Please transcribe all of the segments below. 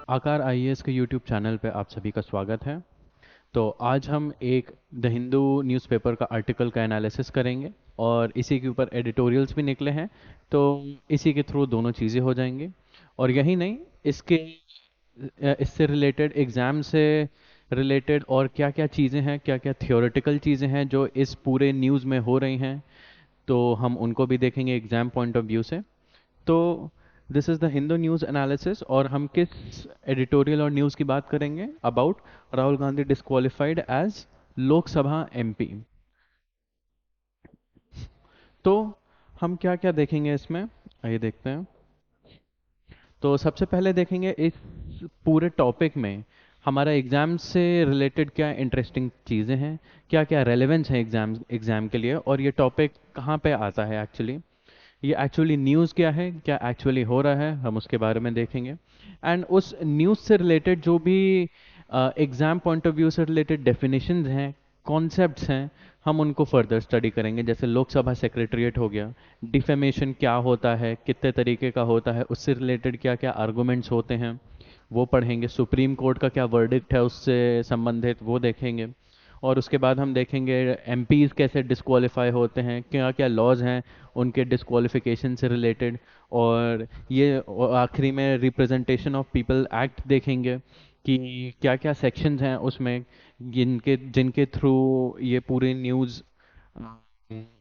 आकार आईएएस के YouTube channel पे आप सभी का स्वागत है। तो आज हम एक द हिंदू न्यूज़पेपर का आर्टिकल का एनालिसिस करेंगे और इसी के ऊपर एडिटोरियल्स भी निकले हैं। तो इसी के थ्रू दोनों चीज़ें हो जाएंगी। और यही नहीं, इसके इससे रिलेटेड एग्ज़ाम से रिलेटेड और क्या क्या चीज़ें हैं, क्या क्या थियोरेटिकल चीज़ें हैं जो इस पूरे न्यूज़ में हो रही हैं, तो हम उनको भी देखेंगे एग्ज़ाम पॉइंट ऑफ व्यू से। तो this is the Hindu news analysis और हम किस एडिटोरियल और न्यूज़ की बात करेंगे? About Rahul Gandhi disqualified as Lok Sabha MP. तो हम क्या क्या देखेंगे इसमें, आइए देखते हैं। तो सबसे पहले देखेंगे इस पूरे टॉपिक में हमारा एग्ज़ाम से रिलेटेड क्या इंटरेस्टिंग चीज़ें हैं, क्या क्या रेलेवेंस है एग्ज़ाम के लिए, और ये टॉपिक कहाँ पे आता है एक्चुअली। ये एक्चुअली न्यूज़ क्या है, क्या एक्चुअली हो रहा है, हम उसके बारे में देखेंगे। एंड उस न्यूज़ से रिलेटेड जो भी एग्ज़ाम पॉइंट ऑफ व्यू से रिलेटेड डेफिनेशंस हैं, कॉन्सेप्ट्स हैं, हम उनको फर्दर स्टडी करेंगे। जैसे लोकसभा सेक्रेटरीट हो गया, डिफेमेशन क्या होता है, कितने तरीके का होता है, उससे रिलेटेड क्या क्या आर्गूमेंट्स होते हैं वो पढ़ेंगे। सुप्रीम कोर्ट का क्या वर्डिक्ट है उससे संबंधित वो देखेंगे। और उसके बाद हम देखेंगे एमपीज़ कैसे डिस्क्वालीफाई होते हैं, क्या क्या लॉज हैं उनके डिस्क्वालिफिकेशन से रिलेटेड। और ये आखिरी में रिप्रेजेंटेशन ऑफ पीपल एक्ट देखेंगे कि क्या क्या सेक्शंस हैं उसमें जिनके जिनके थ्रू ये पूरी न्यूज़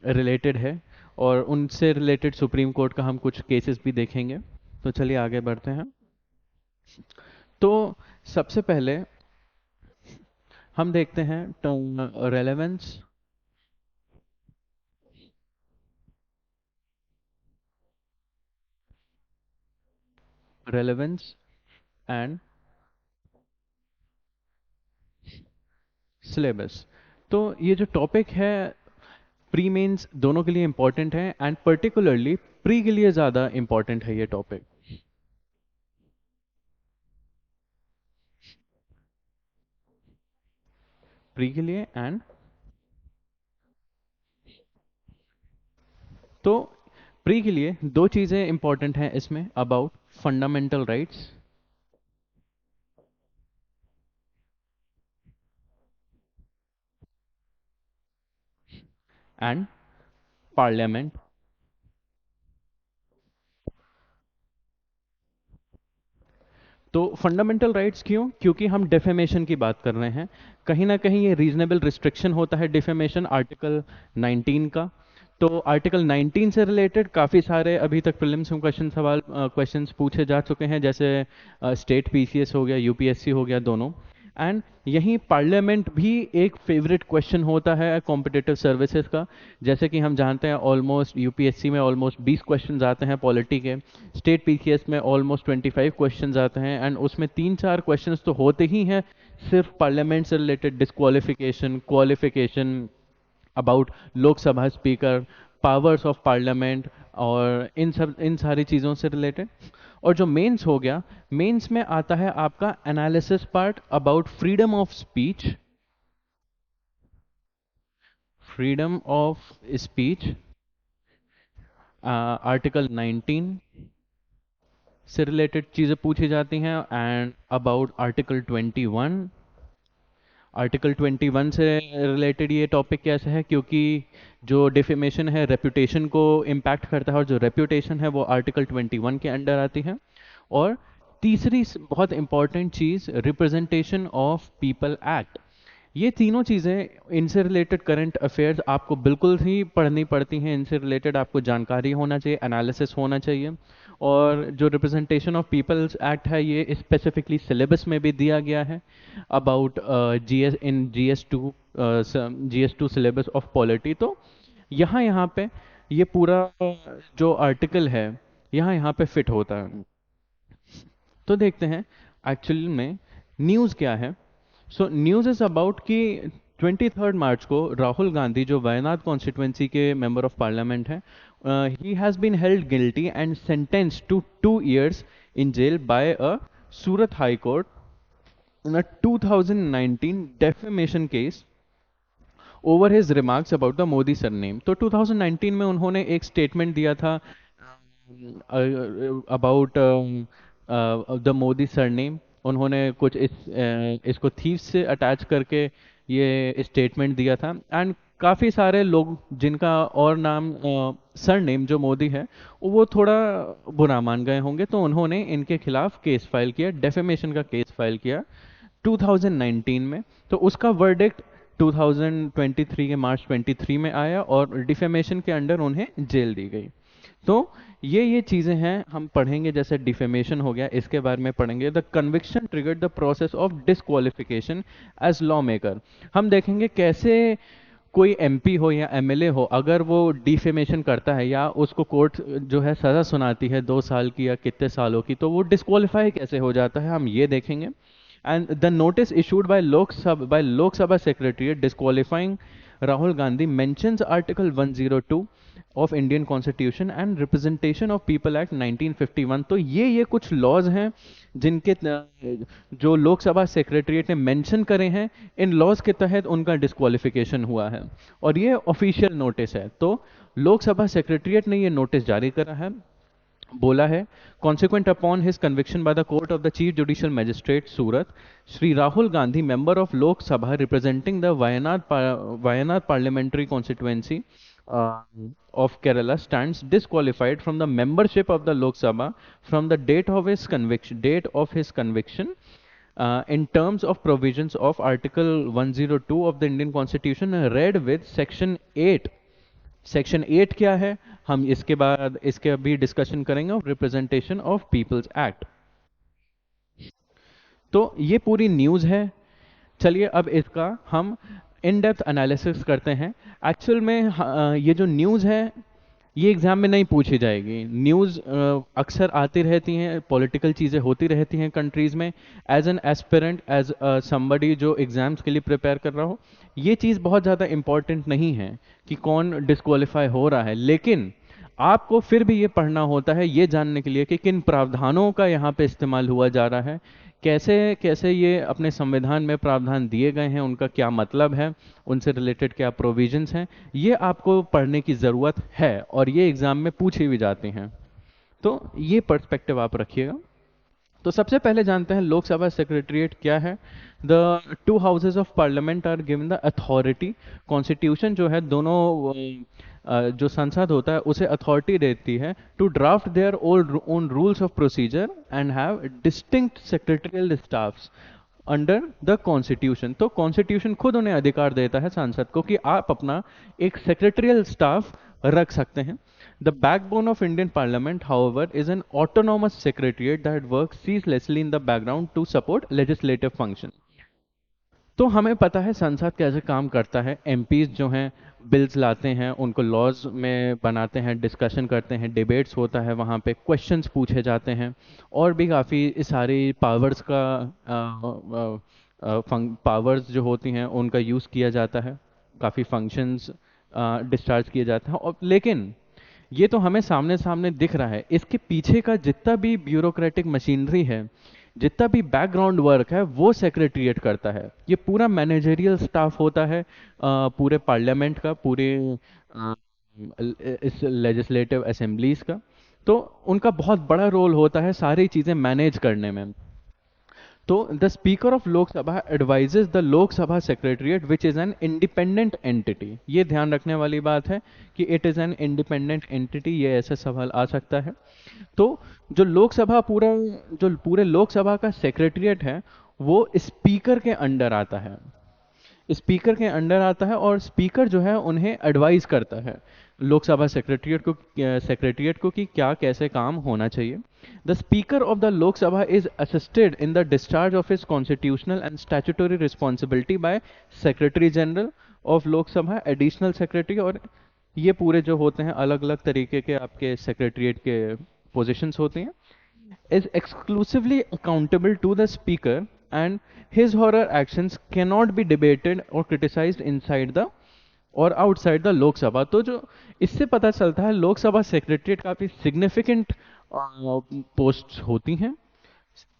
रिलेटेड है। और उनसे रिलेटेड सुप्रीम कोर्ट का हम कुछ केसेस भी देखेंगे। तो चलिए आगे बढ़ते हैं। तो सबसे पहले हम देखते हैं रेलेवेंस, रेलेवेंस एंड सिलेबस। तो ये जो टॉपिक है प्री मेंस दोनों के लिए इम्पोर्टेंट है, एंड पर्टिकुलरली प्री के लिए ज़्यादा इम्पोर्टेंट है ये टॉपिक। प्री के लिए एंड तो प्री के लिए दो चीज़ें इम्पोर्टेंट हैं इसमें, about fundamental rights and parliament. तो फंडामेंटल राइट्स क्यों? क्योंकि हम डेफेमेशन की बात कर रहे हैं। कहीं ना कहीं ये रीजनेबल रिस्ट्रिक्शन होता है डेफेमेशन, आर्टिकल 19 का। तो आर्टिकल 19 से रिलेटेड काफ़ी सारे अभी तक प्रीलिम्स में क्वेश्चंस पूछे जा चुके हैं, जैसे स्टेट पीसीएस हो गया, यूपीएससी हो गया, दोनों। एंड यहीं पार्लियामेंट भी एक फेवरेट क्वेश्चन होता है कॉम्पिटिटिव सर्विसेज का। जैसे कि हम जानते हैं ऑलमोस्ट यूपीएससी में ऑलमोस्ट 20 क्वेश्चंस आते हैं पॉलिटी के, स्टेट पीसीएस में ऑलमोस्ट 25 क्वेश्चंस आते हैं, एंड उसमें 3-4 क्वेश्चंस तो होते ही हैं सिर्फ पार्लियामेंट से related, disqualification, qualification, about Lok Sabha speaker, powers of parliament, और इन सारी चीज़ों से रिलेटेड। और जो मेंस हो गया, मेंस में आता है आपका analysis part about freedom of speech, freedom of speech, article 19 से रिलेटेड चीज़ें पूछी जाती हैं, एंड अबाउट आर्टिकल 21। आर्टिकल 21 से रिलेटेड ये टॉपिक कैसे है, क्योंकि जो डिफेमेशन है रेपुटेशन को इम्पैक्ट करता है, और जो रेपुटेशन है वो आर्टिकल 21 के अंडर आती है। और तीसरी बहुत important cheese, representation of people act. ये तीनों चीज़ें, इनसे रिलेटेड करंट अफेयर्स आपको बिल्कुल ही पढ़नी पड़ती हैं, इनसे रिलेटेड आपको जानकारी होना चाहिए, एनालिसिस होना चाहिए। और जो रिप्रेजेंटेशन ऑफ पीपल्स एक्ट है ये स्पेसिफिकली सिलेबस में भी दिया गया है about GS in GS two syllabus of polity. तो यहाँ यहाँ पे ये पूरा जो आर्टिकल है यहाँ यहाँ पे फिट होता है। तो देखते हैं एक्चुअली में न्यूज़ क्या है। सो न्यूज़ इज अबाउट कि 23 मार्च को राहुल गांधी जो वायनाड कॉन्स्टिट्यूंसी के मेंबर ऑफ पार्लियामेंट हैं, he has been held guilty and sentenced to 2 years in jail by a Surat High Court in a 2019 defamation case over his remarks about the Modi surname। तो 2019 में उन्होंने एक statement दिया था about the Modi surname, उन्होंने कुछ इसको thief से अटैच करके ये स्टेटमेंट दिया था। एंड काफ़ी सारे लोग जिनका और नाम सरनेम जो मोदी है वो थोड़ा बुरा मान गए होंगे, तो उन्होंने इनके खिलाफ केस फाइल किया, डेफेमेशन का केस फाइल किया 2019 में। तो उसका वर्डिक्ट 2023 के मार्च 23 में आया और डिफेमेशन के अंडर उन्हें जेल दी गई। तो ये चीज़ें हैं, हम पढ़ेंगे। जैसे डिफेमेशन हो गया, इसके बारे में पढ़ेंगे। The conviction triggered the process of disqualification as lawmaker. हम देखेंगे कैसे कोई एमपी हो या एमएलए हो, अगर वो डिफेमेशन करता है या उसको कोर्ट जो है सज़ा सुनाती है 2 साल की या कितने सालों की, तो वो डिस्क्वालीफाई कैसे हो जाता है, हम ये देखेंगे। And the notice issued by Lok Sabha Secretariat disqualifying Rahul Gandhi mentions Article 102 of Indian Constitution and Representation of People Act 1951। तो ये कुछ लॉज हैं जिनके जो लोकसभा सेक्रेटरीट ने मेंशन करे हैं, इन लॉज के तहत उनका डिस्क्वालिफिकेशन हुआ है और ये ऑफिशियल नोटिस है। तो लोकसभा सेक्रेटरीट ने ये नोटिस जारी करा है, बोला है, consequent upon his conviction by the court of the chief judicial magistrate Surat, Shri Rahul Gandhi, member of Lok Sabha representing the Wayanad parliamentary constituency of Kerala, stands disqualified from the membership of the Lok Sabha from the date of his conviction in terms of provisions of Article 102 of the Indian Constitution, read with Section 8। Section 8 क्या है, हम इसके बाद इसके अभी discussion करेंगे of representation of people's act. तो ये पूरी न्यूज़ है। चलिए अब इसका हम इन डेप्थ एनालिसिस करते हैं। एक्चुअल में ये जो न्यूज़ है ये एग्ज़ाम में नहीं पूछी जाएगी। न्यूज़ अक्सर आती रहती हैं, पॉलिटिकल चीज़ें होती रहती हैं कंट्रीज़ में। As an aspirant, as somebody जो एग्ज़ाम्स के लिए प्रिपेयर कर रहा हो, ये चीज़ बहुत ज़्यादा इम्पॉर्टेंट नहीं है कि कौन डिस्क्वालीफाई हो रहा है, लेकिन आपको फिर भी ये पढ़ना होता है ये जानने के लिए कि किन प्रावधानों का यहाँ पे इस्तेमाल हुआ जा रहा है, कैसे कैसे ये अपने संविधान में प्रावधान दिए गए हैं, उनका क्या मतलब है, उनसे रिलेटेड क्या प्रोविजंस हैं, ये आपको पढ़ने की ज़रूरत है और ये एग्ज़ाम में पूछी भी जाती हैं। तो ये पर्सपेक्टिव आप रखिएगा। तो सबसे पहले जानते हैं लोकसभा सेक्रेटरीट क्या है। The two houses of parliament are given the authority. Constitution जो है दोनों जो संसद होता है उसे अथॉरिटी देती है to draft their own rules of procedure and have distinct secretarial staffs under the constitution. तो कॉन्स्टिट्यूशन खुद उन्हें अधिकार देता है सांसद को कि आप अपना एक सेक्रेटरियल स्टाफ रख सकते हैं। The backbone of Indian Parliament, however, is an autonomous secretariat that works ceaselessly in the background to support legislative function। तो हमें पता है संसद कैसे काम करता है। एमपीज जो हैं बिल्स लाते हैं, उनको लॉज में बनाते हैं, डिस्कशन करते हैं, डिबेट्स होता है, वहाँ पे क्वेश्चंस पूछे जाते हैं और भी काफ़ी सारी पावर्स पावर्स जो होती हैं उनका यूज़ किया जाता है, काफ़ी फंक्शंस डिस्चार्ज किए जाते हैं। और लेकिन ये तो हमें सामने सामने दिख रहा है, इसके पीछे का जितना भी ब्यूरोक्रेटिक मशीनरी है, जितना भी बैकग्राउंड वर्क है, वो सेक्रेटरीट करता है। ये पूरा मैनेजरियल स्टाफ होता है पूरे पार्लियामेंट का, पूरे इस लेजिस्लेटिव असेंबलीज का। तो उनका बहुत बड़ा रोल होता है सारी चीज़ें मैनेज करने में। तो the speaker of Lok Sabha advises the Lok Sabha secretariat which is an independent entity. ये ध्यान रखने वाली बात है कि it is an independent entity, ये ऐसा सवाल आ सकता है। तो जो पूरे लोकसभा का सेक्रेटरीट है वो स्पीकर के अंडर आता है, स्पीकर के अंडर आता है और स्पीकर जो है उन्हें एडवाइस करता है लोकसभा सेक्रेटरीट को कि क्या कैसे काम होना चाहिए। The speaker of the Lok Sabha is assisted in the discharge of his constitutional and statutory responsibility bye secretary general of Lok Sabha, additional secretary. और ये पूरे जो होते हैं अलग अलग तरीके के आपके सेक्रेटरीट के पोजिशंस होते हैं। is exclusively accountable to the speaker and his or her actions cannot be debated or criticized inside the और आउटसाइड द लोकसभा। तो जो इससे पता चलता है लोकसभा सेक्रेटरीट काफ़ी सिग्निफिकेंट पोस्ट होती हैं,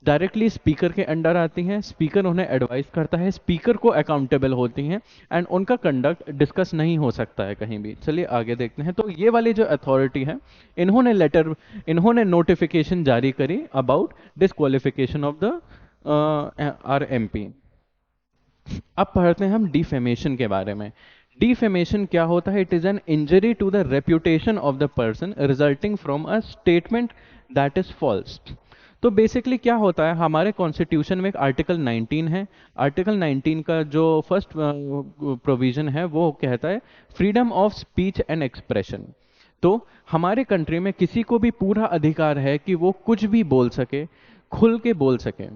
डायरेक्टली स्पीकर के अंडर आती हैं, स्पीकर उन्हें एडवाइस करता है, स्पीकर को अकाउंटेबल होती हैं एंड उनका कंडक्ट डिस्कस नहीं हो सकता है कहीं भी। चलिए आगे देखते हैं। तो ये वाली जो अथॉरिटी है इन्होंने नोटिफिकेशन जारी करी about disqualification of the R MP. अब पढ़ते हैं हम डिफेमेशन के बारे में। डिफेमेशन क्या होता है? It is an injury to the reputation of the person resulting from a statement that is false. तो बेसिकली क्या होता है, हमारे कॉन्स्टिट्यूशन में एक आर्टिकल 19 है। आर्टिकल 19 का जो फर्स्ट प्रोविजन है वो कहता है freedom of speech and expression. तो हमारे कंट्री में किसी को भी पूरा अधिकार है कि वो कुछ भी बोल सके, खुल के बोल सके।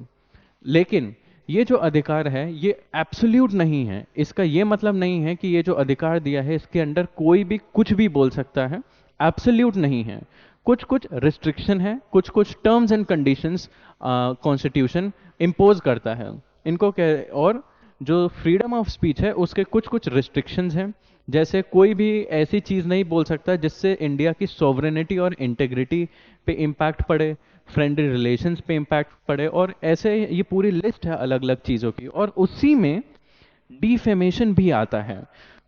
लेकिन ये जो अधिकार है ये एब्सोल्यूट नहीं है। इसका ये मतलब नहीं है कि ये जो अधिकार दिया है इसके अंडर कोई भी कुछ भी बोल सकता है, एब्सोल्यूट नहीं है। कुछ कुछ रिस्ट्रिक्शन है, कुछ कुछ terms and conditions constitution impose करता है इनको कह। और जो फ्रीडम ऑफ स्पीच है उसके कुछ कुछ रिस्ट्रिक्शंस हैं, जैसे कोई भी ऐसी चीज़ नहीं बोल सकता जिससे इंडिया की सॉवरेनिटी और इंटेग्रिटी पे इम्पैक्ट पड़े, फ्रेंडली रिलेशंस पे इम्पैक्ट पड़े, और ऐसे ये पूरी लिस्ट है अलग अलग चीज़ों की। और उसी में डिफेमेशन भी आता है।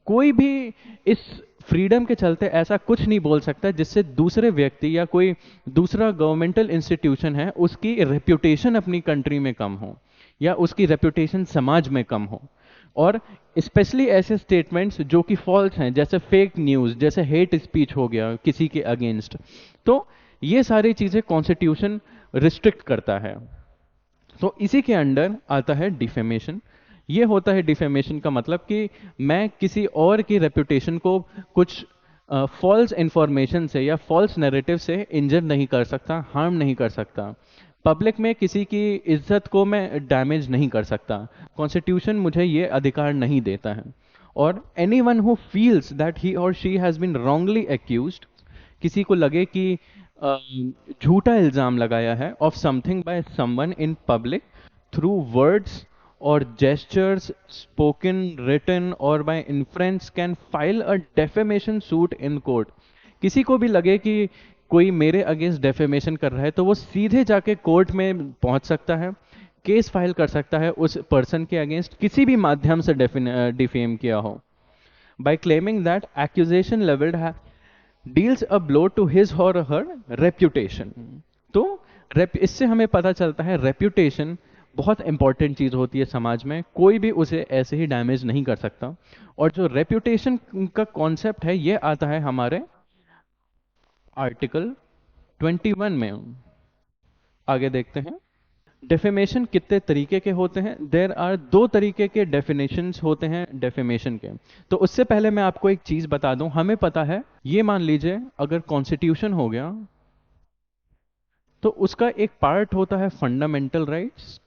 कोई भी इस फ्रीडम के चलते ऐसा कुछ नहीं बोल सकता जिससे दूसरे व्यक्ति या कोई दूसरा गवर्नमेंटल इंस्टीट्यूशन है उसकी रेप्यूटेशन अपनी कंट्री में कम हो या उसकी रेप्यूटेशन समाज में कम हो। और स्पेशली ऐसे स्टेटमेंट्स जो कि फॉल्स हैं, जैसे फेक न्यूज़, जैसे हेट स्पीच हो गया किसी के अगेंस्ट, तो ये सारी चीज़ें कॉन्स्टिट्यूशन रिस्ट्रिक्ट करता है। तो इसी के अंडर आता है डिफेमेशन। ये होता है डिफेमेशन का मतलब कि मैं किसी और की रेपुटेशन को कुछ फॉल्स इंफॉर्मेशन से या फॉल्स नैरेटिव से इंजर नहीं कर सकता, हार्म नहीं कर सकता। पब्लिक में किसी की इज्जत को मैं डैमेज नहीं कर सकता। कॉन्स्टिट्यूशन मुझे ये अधिकार नहीं देता है। और any one who feels that he और she has been wrongly accused, किसी को लगे कि झूठा इल्जाम लगाया है of something by someone in public through words और जेस्चर्स स्पोकन, रिटन और by inference, can file a defamation suit in court. किसी को भी लगे कि कोई मेरे अगेंस्ट डेफेमेशन कर रहा है तो वो सीधे जाके कोर्ट में पहुंच सकता है, केस फाइल कर सकता है उस पर्सन के अगेंस्ट किसी भी माध्यम से डिफेम किया हो, by claiming that accusation leveled deals a blow to his or her reputation। तो इससे हमें पता चलता है रेप्यूटेशन बहुत इंपॉर्टेंट चीज होती है समाज में, कोई भी उसे ऐसे ही डैमेज नहीं कर सकता। और जो रेप्यूटेशन का कॉन्सेप्ट है ये आता है हमारे आर्टिकल 21 में। आगे देखते हैं डेफेमेशन कितने तरीके के होते हैं। देर आर दो तरीके के डेफिनेशंस होते हैं डेफेमेशन के। तो उससे पहले मैं आपको एक चीज बता दूं, हमें पता है, ये मान लीजिए अगर कॉन्स्टिट्यूशन हो गया तो उसका एक पार्ट होता है फंडामेंटल राइट्स,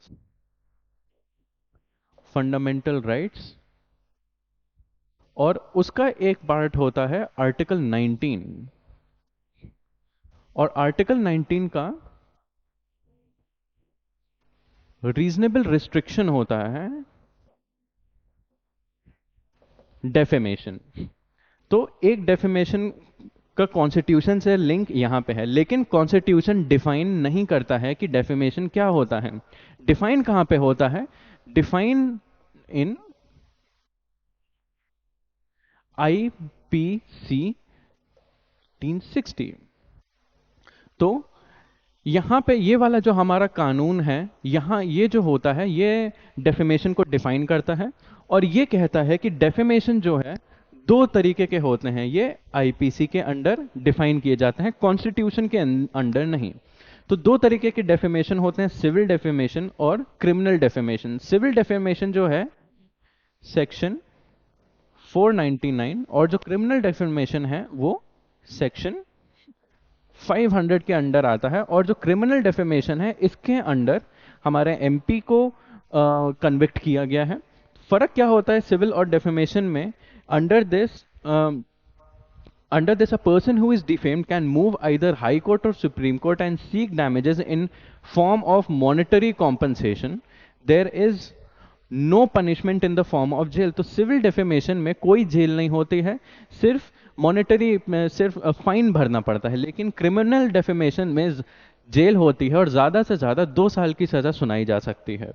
फंडामेंटल राइट्स, और उसका एक पार्ट होता है आर्टिकल 19। और आर्टिकल 19 का रीजनेबल रिस्ट्रिक्शन होता है डेफेमेशन। तो एक डेफेमेशन का कॉन्स्टिट्यूशन से लिंक यहां पे है, लेकिन कॉन्स्टिट्यूशन डिफाइन नहीं करता है कि डेफेमेशन क्या होता है। डिफाइन कहां पे होता है? डिफाइन इन आईपीसी 360। तो यहां पे ये वाला जो हमारा कानून है, यहां ये जो होता है ये डेफेमेशन को डिफाइन करता है और ये कहता है कि डेफेमेशन जो है दो तरीके के होते हैं। ये आईपीसी के अंडर डिफाइन किए जाते हैं, कॉन्स्टिट्यूशन के अंडर नहीं। तो दो तरीके के डेफेमेशन होते हैं, सिविल डेफेमेशन और क्रिमिनल डेफेमेशन। सिविल डेफेमेशन जो है सेक्शन 499 और जो क्रिमिनल डेफेमेशन है वो सेक्शन 500 के अंडर आता है। और जो क्रिमिनल डेफेमेशन है इसके अंडर हमारे एमपी को कन्विक्ट किया गया है। फर्क क्या होता है सिविल और डेफेमेशन में? Under this a person who is defamed can move either high court or supreme court and seek damages in form of monetary compensation. There is no punishment in the form of jail. तो civil defamation में कोई jail नहीं होती है, सिर्फ monetary में सिर्फ fine भरना पड़ता है। लेकिन क्रिमिनल डेफेमेशन में जेल होती है और ज़्यादा से ज़्यादा 2 साल की सज़ा सुनाई जा सकती है।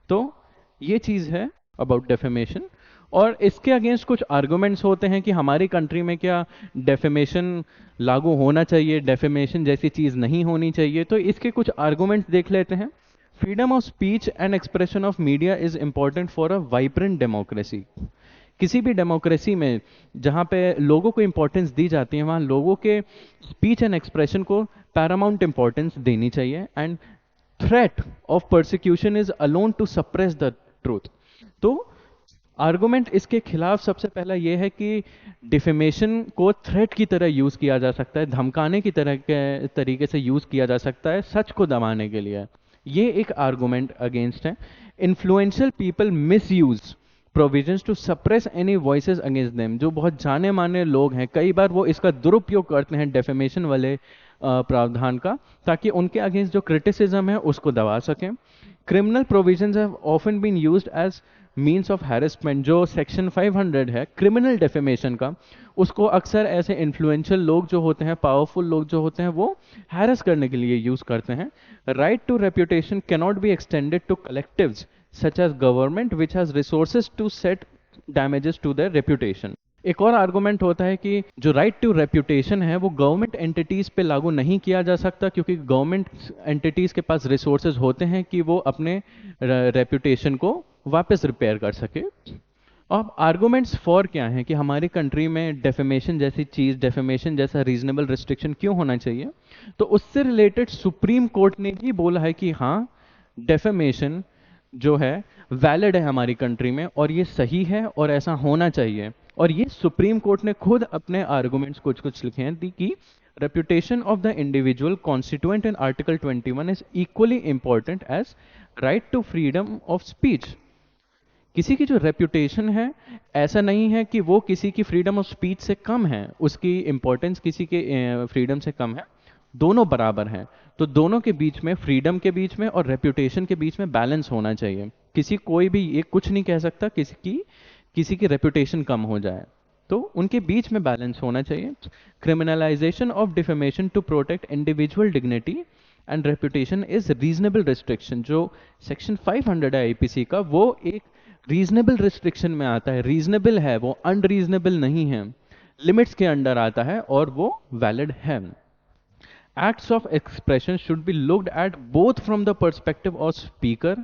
तो ये चीज़ है अबाउट डेफेमेशन। और इसके अगेंस्ट कुछ आर्गुमेंट्स होते हैं कि हमारी कंट्री में क्या डेफेमेशन लागू होना चाहिए, डेफेमेशन जैसी चीज़ नहीं होनी चाहिए। तो इसके कुछ आर्गुमेंट्स देख लेते हैं। Freedom of speech and expression of media is important for a vibrant democracy. किसी भी डेमोक्रेसी में जहाँ पे लोगों को इंपॉर्टेंस दी जाती है, वहाँ लोगों के स्पीच एंड एक्सप्रेशन को पैरामाउंट इंपॉर्टेंस देनी चाहिए। And threat of persecution is alone to suppress the truth. तो आर्गुमेंट इसके खिलाफ सबसे पहला यह है कि डिफेमेशन को थ्रेट की तरह यूज किया जा सकता है, धमकाने की तरह के तरीके से यूज किया जा सकता है सच को दबाने के लिए। ये एक आर्गुमेंट अगेंस्ट है। Influential people misuse provisions to suppress any voices against them. जो बहुत जाने माने लोग हैं, कई बार वो इसका दुरुपयोग करते हैं डेफेमेशन वाले प्रावधान का, ताकि उनके अगेंस्ट जो क्रिटिसिज्म है उसको दबा सकें। Criminal provisions have often been used as means of harassment. जो सेक्शन 500 है क्रिमिनल डेफेमेशन का, उसको अक्सर ऐसे इन्फ्लुएंशियल लोग जो होते हैं, पावरफुल लोग जो होते हैं, वो हैरेस करने के लिए यूज करते हैं। Right to reputation cannot be extended to collectives such as government which has resources to set damages to their reputation. एक और आर्गुमेंट होता है कि जो राइट टू रेप्यूटेशन है वो गवर्नमेंट एंटिटीज पे लागू नहीं किया जा सकता, क्योंकि गवर्नमेंट एंटिटीज के पास रिसोर्सेज होते हैं कि वो अपने रेप्यूटेशन को वापस रिपेयर कर सके। अब आर्गुमेंट्स फॉर क्या हैं कि हमारी कंट्री में डेफेमेशन जैसी चीज, डेफेमेशन जैसा रीजनेबल रिस्ट्रिक्शन क्यों होना चाहिए। तो उससे रिलेटेड सुप्रीम कोर्ट ने भी बोला है कि हाँ, डेफेमेशन जो है वैलिड है हमारी कंट्री में, और ये सही है और ऐसा होना चाहिए। और ये सुप्रीम कोर्ट ने खुद अपने आर्गुमेंट्स कुछ कुछ लिखे हैं कि reputation of the individual constituent in article 21 is equally important as right to freedom of speech. किसी की जो रेपुटेशन है, ऐसा नहीं है कि वो किसी की फ्रीडम ऑफ स्पीच से कम है, उसकी इंपॉर्टेंस किसी के फ्रीडम से कम है, दोनों बराबर हैं। तो दोनों के बीच में, फ्रीडम के बीच में और रेपुटेशन के बीच में बैलेंस होना चाहिए। किसी कोई भी ये कुछ नहीं कह सकता किसी की रेपुटेशन कम हो जाए, तो उनके बीच में बैलेंस होना चाहिए। Criminalisation of defamation to protect individual dignity and reputation is reasonable restriction. जो सेक्शन 500 है आईपीसी का, वो एक रीजनेबल रिस्ट्रिक्शन में आता है। रीजनेबल है, वो अनरीजनेबल नहीं है, लिमिट्स के अंडर आता है और वो वैलिड है। Acts of expression should be looked at both from the perspective of speaker,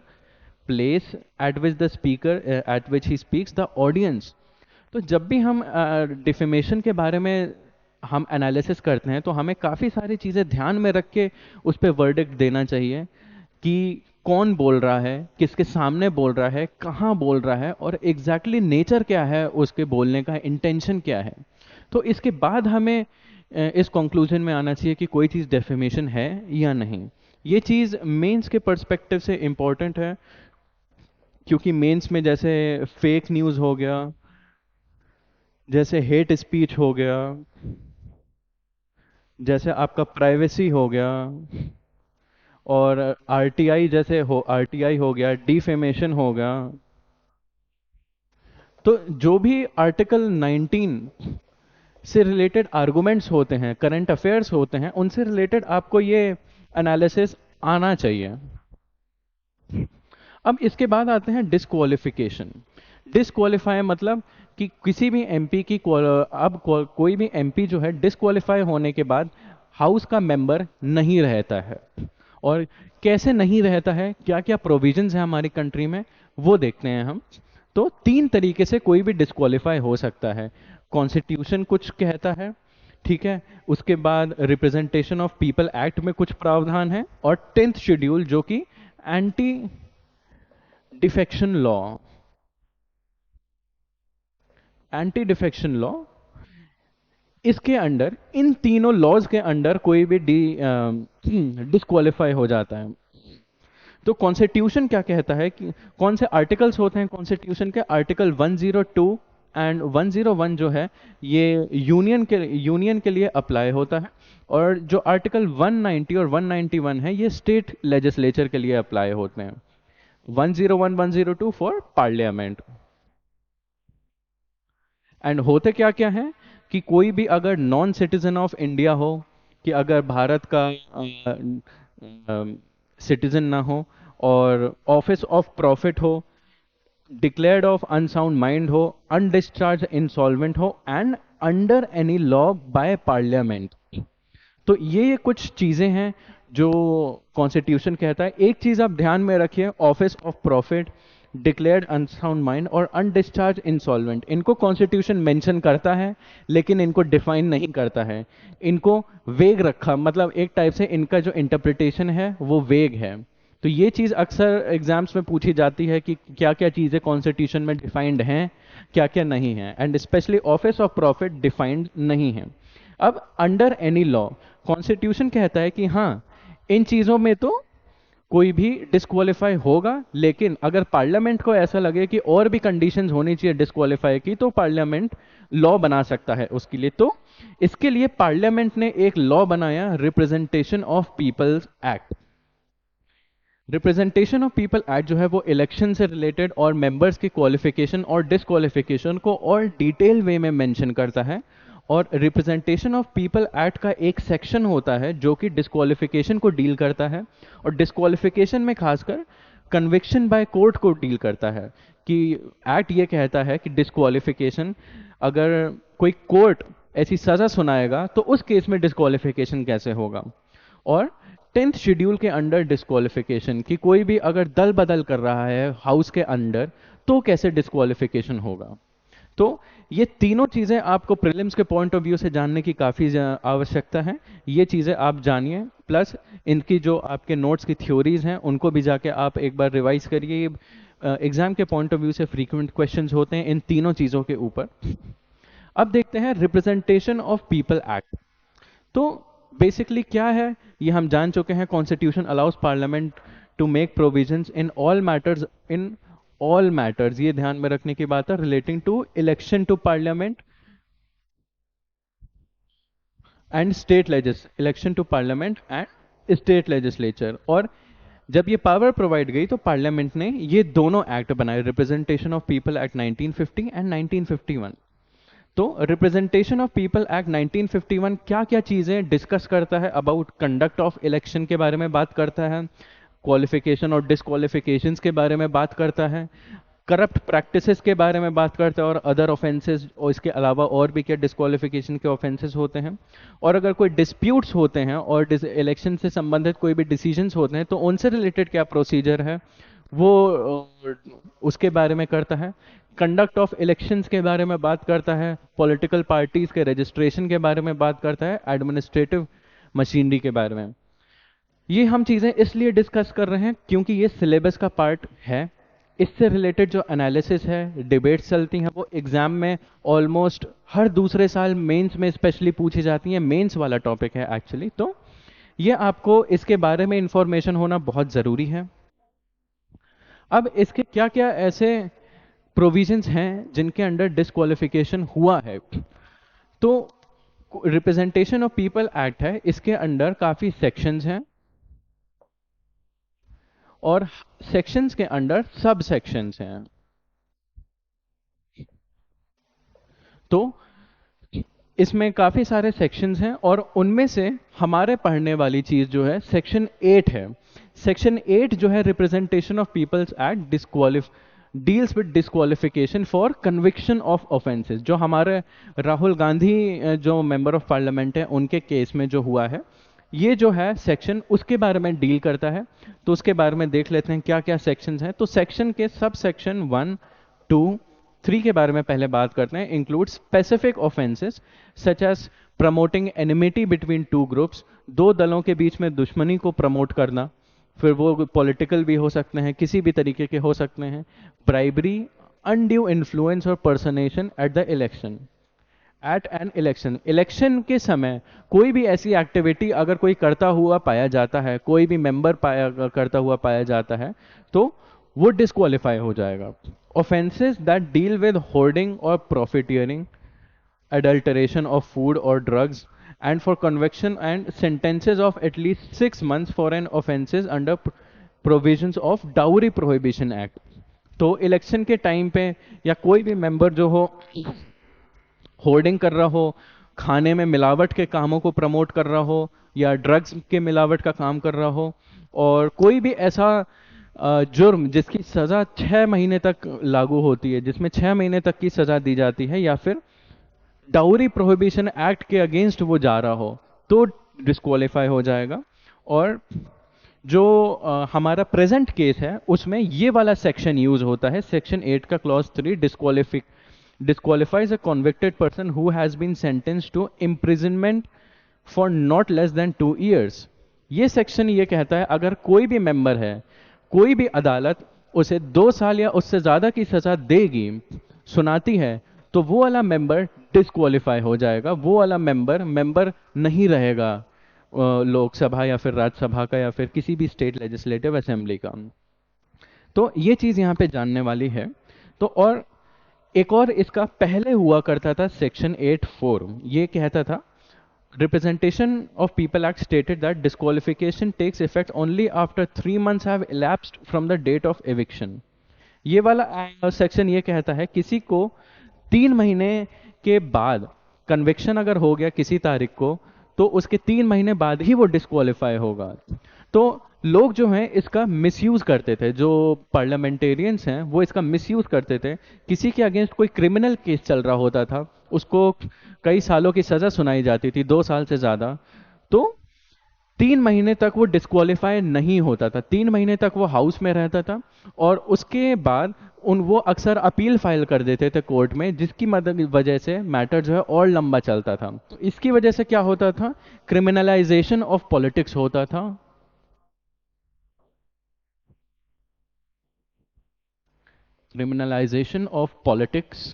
place at which the speaker at which he speaks, the audience। तो जब भी हम डिफेमेशन के बारे में हम एनालिसिस करते हैं, तो हमें काफ़ी सारी चीज़ें ध्यान में रख के उस पर वर्डिक्ट देना चाहिए कि कौन बोल रहा है, किसके सामने बोल रहा है, कहाँ बोल रहा है, और एग्जैक्टली नेचर क्या है उसके बोलने का, इंटेंशन क्या है। तो इसके बाद हमें इस कंक्लूजन में आना चाहिए कि कोई चीज़ डेफेमेशन है या नहीं। ये चीज़ मेंस के पर्सपेक्टिव से इम्पोर्टेंट है, क्योंकि मेंस में जैसे फेक न्यूज़ हो गया, जैसे हेट स्पीच हो गया, जैसे आपका प्राइवेसी हो गया, और आरटीआई जैसे आरटीआई हो गया, डिफेमेशन हो गया। तो जो भी आर्टिकल 19 से रिलेटेड आर्गुमेंट्स होते हैं, करंट अफेयर्स होते हैं, उनसे रिलेटेड आपको ये एनालिसिस आना चाहिए। अब इसके बाद आते हैं डिस्क्वालिफिकेशन। डिस्क्वालीफाई मतलब कि किसी भी एमपी की कोई भी एमपी जो है डिस्क्वालीफाई होने के बाद हाउस का मेंबर नहीं रहता है। और कैसे नहीं रहता है, क्या क्या प्रोविजंस है हमारी कंट्री में, वो देखते हैं हम। तो 3 तरीके से कोई भी डिस्क्वालीफाई हो सकता है। कॉन्स्टिट्यूशन कुछ कहता है, ठीक है, उसके बाद रिप्रेजेंटेशन ऑफ पीपल एक्ट में कुछ प्रावधान है, और 10th शेड्यूल जो कि anti defection law, anti defection law, इसके अंडर, इन तीनों लॉज के अंडर कोई भी डिस्क्वालीफाई हो जाता है। तो कॉन्स्टिट्यूशन क्या कहता है कि कौन से आर्टिकल्स होते हैं कॉन्स्टिट्यूशन के। आर्टिकल 102 एंड 101 जो है ये यूनियन के लिए अप्लाई होता है, और जो आर्टिकल 190 और 191 है ये स्टेट लेजिस्लेचर के लिए अप्लाई होते हैं। 101 102 फॉर पार्लियामेंट। एंड होते क्या क्या है कि कोई भी अगर नॉन सिटीजन ऑफ इंडिया हो, कि अगर भारत का सिटीजन ना हो, और ऑफिस ऑफ प्रॉफिट हो, डिक्लेयर्ड ऑफ अनसाउंड माइंड हो, अनडिस्चार्ज इंसॉल्वेंट हो, and under any law by parliament. तो ये कुछ चीजें हैं जो कॉन्स्टिट्यूशन कहता है। एक चीज आप ध्यान में रखिए, office of profit, declared unsound mind और अनडिस्चार्ज इंसॉल्वेंट, इनको कॉन्स्टिट्यूशन मेंशन करता है लेकिन इनको डिफाइन नहीं करता है, इनको वेग रखा, मतलब एक टाइप से इनका जो इंटरप्रिटेशन है वो वेग है। तो ये चीज अक्सर एग्जाम्स में पूछी जाती है कि क्या क्या चीजें कॉन्स्टिट्यूशन में डिफाइंड हैं, क्या क्या नहीं है, and specially office of profit defined नहीं है। अब अंडर एनी लॉ कॉन्स्टिट्यूशन कहता है कि हाँ इन चीजों में तो कोई भी डिस्क्वालीफाई होगा, लेकिन अगर पार्लियामेंट को ऐसा लगे कि और भी कंडीशंस होनी चाहिए डिस्क्वालीफाई की, तो पार्लियामेंट लॉ बना सकता है उसके लिए। तो इसके लिए पार्लियामेंट ने एक लॉ बनाया, representation of people's act. Representation of people act जो है वो इलेक्शन से रिलेटेड और मेंबर्स की क्वालिफिकेशन और डिसक्वालिफिकेशन को और डिटेल वे में मेंशन करता है। और रिप्रेजेंटेशन ऑफ पीपल एक्ट का एक सेक्शन होता है जो कि डिसक्वालिफिकेशन को डील करता है, और डिसक्वालिफिकेशन में खासकर कन्विक्शन बाय कोर्ट को डील करता है। कि एक्ट ये कहता है कि डिसक्वालिफिकेशन, अगर कोई कोर्ट ऐसी सजा सुनाएगा तो उस केस में डिसक्वालिफिकेशन कैसे होगा। और 10th शेड्यूल के अंडर डिस्क्वालिफिकेशन की कोई भी अगर दल बदल कर रहा है हाउस के अंडर तो कैसे डिस्क्वालिफिकेशन होगा। तो ये तीनों चीजें आपको प्रीलिम्स के पॉइंट ऑफ व्यू से जानने की काफी आवश्यकता है। ये चीजें आप जानिए, प्लस इनकी जो आपके नोट्स की थ्योरीज हैं उनको भी जाके आप एक बार रिवाइज करिए। एग्जाम के पॉइंट ऑफ व्यू से फ्रीक्वेंट क्वेश्चंस होते हैं इन तीनों चीजों के ऊपर। अब देखते हैं रिप्रेजेंटेशन ऑफ पीपल एक्ट। तो बेसिकली क्या है ये हम जान चुके हैं। Constitution allows parliament to make provisions in all matters, ये ध्यान में रखने की बात है, relating to election to parliament and election to parliament and state legislature. और जब ये पावर प्रोवाइड गई तो पार्लियामेंट ने ये दोनों एक्ट बनाए, representation of people act 1950 and 1951। तो रिप्रेजेंटेशन ऑफ पीपल एक्ट 1951 क्या क्या चीजें डिस्कस करता है, अबाउट कंडक्ट ऑफ इलेक्शन के बारे में बात करता है, क्वालिफिकेशन और डिसक्वालिफिकेशंस के बारे में बात करता है, करप्ट प्रैक्टिसेस के बारे में बात करता है और अदर ऑफेंसेस, और इसके अलावा और भी क्या डिसक्वालिफिकेशन के ऑफेंसेस होते हैं। और अगर कोई डिस्प्यूट्स होते हैं और इलेक्शन से संबंधित कोई भी डिसीजंस होते हैं तो उनसे रिलेटेड क्या प्रोसीजर है वो उसके बारे में करता है। कंडक्ट ऑफ इलेक्शंस के बारे में बात करता है, पॉलिटिकल पार्टीज के रजिस्ट्रेशन के बारे में बात करता है, एडमिनिस्ट्रेटिव मशीनरी के बारे में। ये हम चीजें इसलिए डिस्कस कर रहे हैं क्योंकि ये सिलेबस का पार्ट है। इससे रिलेटेड जो एनालिसिस है, डिबेट्स चलती हैं, वो एग्जाम में ऑलमोस्ट हर दूसरे साल मेंस में स्पेशली पूछी जाती हैं। मेंस वाला टॉपिक है एक्चुअली। तो ये आपको इसके बारे में इंफॉर्मेशन होना बहुत जरूरी है। अब इसके क्या क्या ऐसे प्रोविजंस हैं जिनके अंडर डिसक्वालिफिकेशन हुआ है। तो रिप्रेजेंटेशन ऑफ पीपल एक्ट है, इसके अंडर काफी सेक्शंस हैं और सेक्शंस के अंडर सब सेक्शंस हैं। तो इसमें काफी सारे सेक्शंस हैं और उनमें से हमारे पढ़ने वाली चीज जो है सेक्शन 8 है। सेक्शन 8 जो है representation of people's act deals with disqualification for conviction of offences. जो हमारे राहुल गांधी जो मेंबर ऑफ पार्लियामेंट है उनके केस में जो हुआ है, ये जो है सेक्शन उसके बारे में डील करता है। तो उसके बारे में देख लेते हैं क्या क्या सेक्शंस हैं। तो सेक्शन के सब सेक्शन 1, 2, 3 के बारे में पहले बात करते हैं। Include specific offences such as promoting enmity between two groups, दो दलों के बीच में दुश्मनी को प्रमोट करना, फिर वो पॉलिटिकल भी हो सकते हैं, किसी भी तरीके के हो सकते हैं, ब्राइबरी, अनड्यू इन्फ्लुएंस और personation at the election, at an election. Election के समय कोई भी ऐसी एक्टिविटी अगर कोई करता हुआ पाया जाता है, कोई भी मेंबर करता हुआ पाया जाता है, तो वो डिस्क्वालीफाई हो जाएगा। Offences that deal with hoarding और profiteering, adulteration of food or drugs, and for conviction and sentences of at least 6 months for an offenses under provisions of dowry prohibition act। तो इलेक्शन के time पे या कोई भी member जो हो hoarding कर रहा हो, खाने में मिलावट के कामों को प्रमोट कर रहा हो, या ड्रग्स के मिलावट का काम कर रहा हो, और कोई भी ऐसा जुर्म जिसकी सजा 6 महीने तक लागू होती है, जिसमें 6 महीने तक की सजा दी जाती है, या फिर डाउरी प्रोहिबिशन एक्ट के अगेंस्ट वो जा रहा हो, तो डिस्क्वालीफाई हो जाएगा। और जो हमारा प्रेजेंट केस है उसमें ये वाला सेक्शन यूज होता है, सेक्शन 8 का clause 3, disqualifies a convicted person who has been sentenced to imprisonment for not less than 2 years। ये सेक्शन ये कहता है अगर कोई भी मेंबर है, कोई भी अदालत उसे 2 साल या उससे ज्यादा की सजा देगी, सुनाती है, तो वो वाला मेंबर डिस्क्वालीफाई हो जाएगा, वो वाला मेंबर मेंबर नहीं रहेगा लोकसभा या फिर राज्यसभा का या फिर किसी भी स्टेट लेजिस्लेटिव असेंबली का। तो ये चीज यहाँ पे जानने वाली है। तो और एक और इसका पहले हुआ करता था सेक्शन 8(4), ये कहता था Representation of People Act stated that disqualification takes effect only after 3 months have elapsed from the date of eviction। ये वाला सेक्शन ये कहता है किसी को 3 महीने के बाद कन्विक्शन अगर हो गया किसी तारीख को, तो उसके 3 महीने बाद ही वो डिस्क्वालीफाई होगा। तो लोग जो हैं इसका मिसयूज करते थे, जो पार्लियामेंटेरियंस हैं वो इसका मिसयूज करते थे। किसी के अगेंस्ट कोई क्रिमिनल केस चल रहा होता था, उसको कई सालों की सजा सुनाई जाती थी, 2 साल से ज्यादा, तो 3 महीने तक वो डिस्क्वालीफाई नहीं होता था, 3 महीने तक वो हाउस में रहता था, और उसके बाद वो अक्सर अपील फाइल कर देते थे कोर्ट में, जिसकी मदद वजह से मैटर जो है और लंबा चलता था। तो इसकी वजह से क्या होता था, क्रिमिनलाइजेशन ऑफ पॉलिटिक्स होता था। क्रिमिनलाइजेशन ऑफ पॉलिटिक्स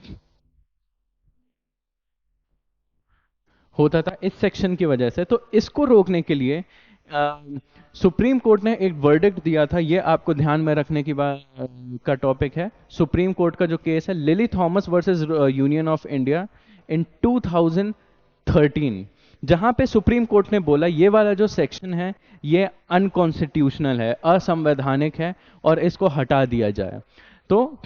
होता था इस सेक्शन की वजह से। तो इसको रोकने के लिए सुप्रीम कोर्ट ने एक वर्डिक्ट दिया था, ये आपको ध्यान में रखने की बात का टॉपिक है। सुप्रीम कोर्ट का जो केस है lily Thomas versus union of India in 2013, जहां पे सुप्रीम कोर्ट ने बोला ये वाला जो सेक्शन है ये अनकॉन्स्टिट्यूशनल है, असंवैधानिक है, और इसको हटा दिया जाए। तो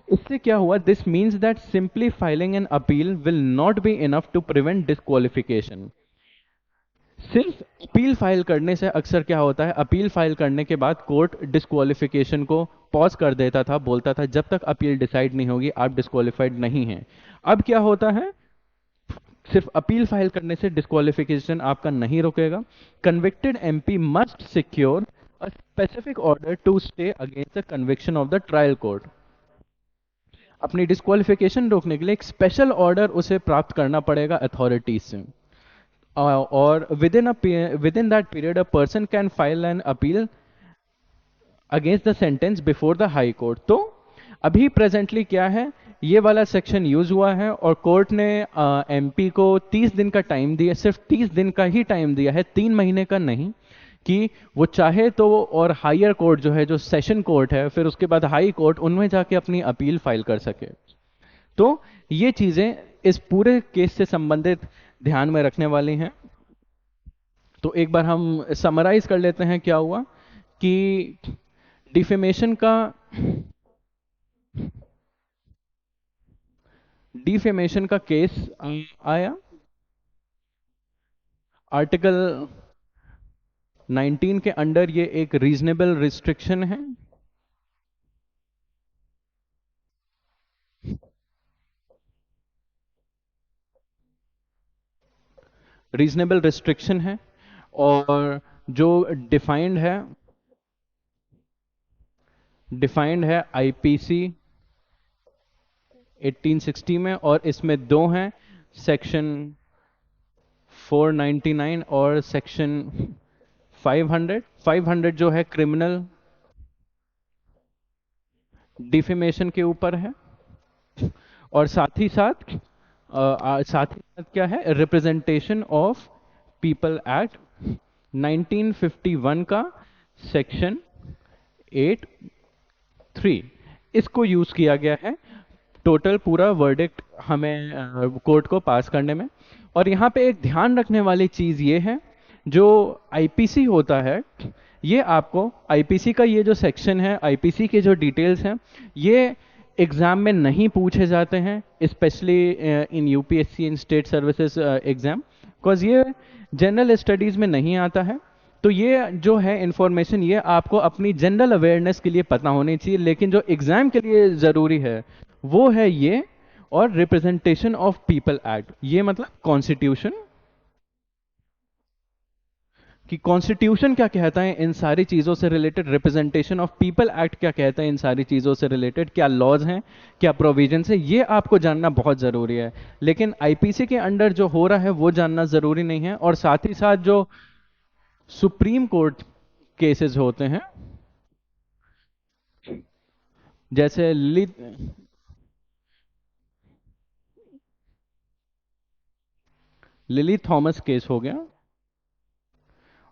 इससे क्या हुआ, this means that simply filing an appeal will not be enough to prevent disqualification. सिर्फ अपील फाइल करने से अक्सर क्या होता है, अपील फाइल करने के बाद कोर्ट डिस्क्वालिफिकेशन को पॉज कर देता था, बोलता था जब तक अपील डिसाइड नहीं होगी आप डिस्क्वालिफाइड नहीं हैं। अब क्या होता है, सिर्फ अपील फाइल करने से डिस्क्वालिफिकेशन आपका नहीं रुकेगा। Convicted MP must secure a specific order to stay against the conviction of the trial court. अपनी डिस्क्वालिफिकेशन रोकने के लिए एक स्पेशल ऑर्डर उसे प्राप्त करना पड़ेगा अथॉरिटीज से, और within that period a person can file an appeal against the sentence before the high court. तो अभी प्रेजेंटली क्या है, ये वाला सेक्शन यूज हुआ है और कोर्ट ने एमपी को 30 दिन का टाइम दिया, सिर्फ 30 दिन का ही टाइम दिया है, 3 महीने का नहीं, कि वो चाहे तो, और हायर कोर्ट जो है, जो सेशन कोर्ट है, फिर उसके बाद हाई कोर्ट, उनमें जाके अपनी अपील फाइल कर सके। तो ये चीजें इस पूरे केस से संबंधित ध्यान में रखने वाली हैं। तो एक बार हम समराइज कर लेते हैं क्या हुआ, कि डिफेमेशन का केस आया, आर्टिकल 19 के अंडर ये एक रीजनेबल रिस्ट्रिक्शन है। रीजनेबल रिस्ट्रिक्शन है, और जो डिफाइंड है आईपीसी 1860 में, और इसमें दो हैं, सेक्शन 499 और सेक्शन 500 जो है क्रिमिनल डिफेमेशन के ऊपर है, और साथ ही साथ क्या है, रिप्रेजेंटेशन ऑफ पीपल एक्ट 1951 का सेक्शन 8(3), इसको यूज किया गया है टोटल पूरा वर्डिक्ट हमें कोर्ट को पास करने में। और यहाँ पे एक ध्यान रखने वाली चीज ये है, जो आईपीसी होता है, ये आपको आईपीसी का ये जो सेक्शन है, आईपीसी के जो डिटेल्स हैं, ये एग्जाम में नहीं पूछे जाते हैं, specially in UPSC in state services exam, because ये जनरल स्टडीज में नहीं आता है। तो ये जो है इंफॉर्मेशन, ये आपको अपनी जनरल अवेयरनेस के लिए पता होनी चाहिए, लेकिन जो एग्जाम के लिए जरूरी है वो है ये, और रिप्रेजेंटेशन ऑफ पीपल एक्ट, ये मतलब कॉन्स्टिट्यूशन। कि कॉन्स्टिट्यूशन क्या कहता है इन सारी चीज़ों से related, representation of people act क्या कहता है इन सारी चीज़ों से रिलेटेड, क्या लॉज हैं, क्या प्रोविजंस है, ये आपको जानना बहुत ज़रूरी है। लेकिन आईपीसी के अंडर जो हो रहा है वो जानना ज़रूरी नहीं है। और साथ ही साथ जो सुप्रीम कोर्ट केसेस होते हैं, जैसे लिली थॉमस केस हो गया,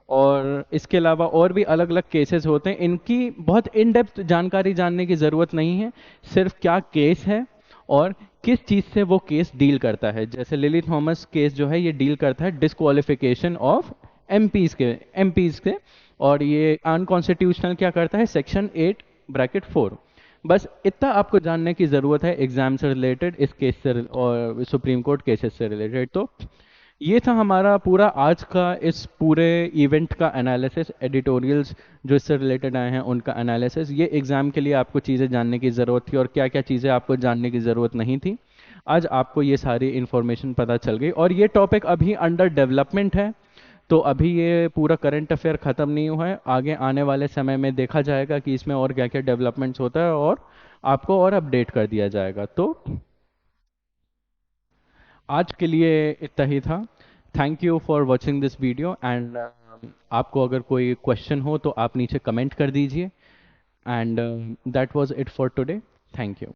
और इसके अलावा और भी अलग अलग केसेस होते हैं। इनकी बहुत इन डेप्थ जानकारी जानने की ज़रूरत नहीं है, सिर्फ क्या केस है और किस चीज़ से वो केस डील करता है। जैसे लिली थॉमस केस जो है ये डील करता है डिसक्वालिफिकेशन ऑफ एमपीज के, और ये अनकॉन्स्टिट्यूशनल क्या करता है, सेक्शन 8(4)। बस इतना आपको जानने की ज़रूरत है एग्जाम से रिलेटेड, इस केस से और सुप्रीम कोर्ट केसेस से रिलेटेड। तो ये था हमारा पूरा आज का इस पूरे इवेंट का एनालिसिस, एडिटोरियल्स जो इससे रिलेटेड आए हैं उनका एनालिसिस। ये एग्ज़ाम के लिए आपको चीज़ें जानने की ज़रूरत थी और क्या क्या चीज़ें आपको जानने की ज़रूरत नहीं थी, आज आपको ये सारी इन्फॉर्मेशन पता चल गई। और ये टॉपिक अभी अंडर डेवलपमेंट है, तो अभी ये पूरा करंट अफेयर ख़त्म नहीं हुआ है। आगे आने वाले समय में देखा जाएगा कि इसमें और क्या क्या डेवलपमेंट्स होता है और आपको और अपडेट कर दिया जाएगा। तो आज के लिए इतना ही था। Thank you for watching this video, and आपको अगर कोई क्वेश्चन हो तो आप नीचे कमेंट कर दीजिए। And that was it for today. Thank you.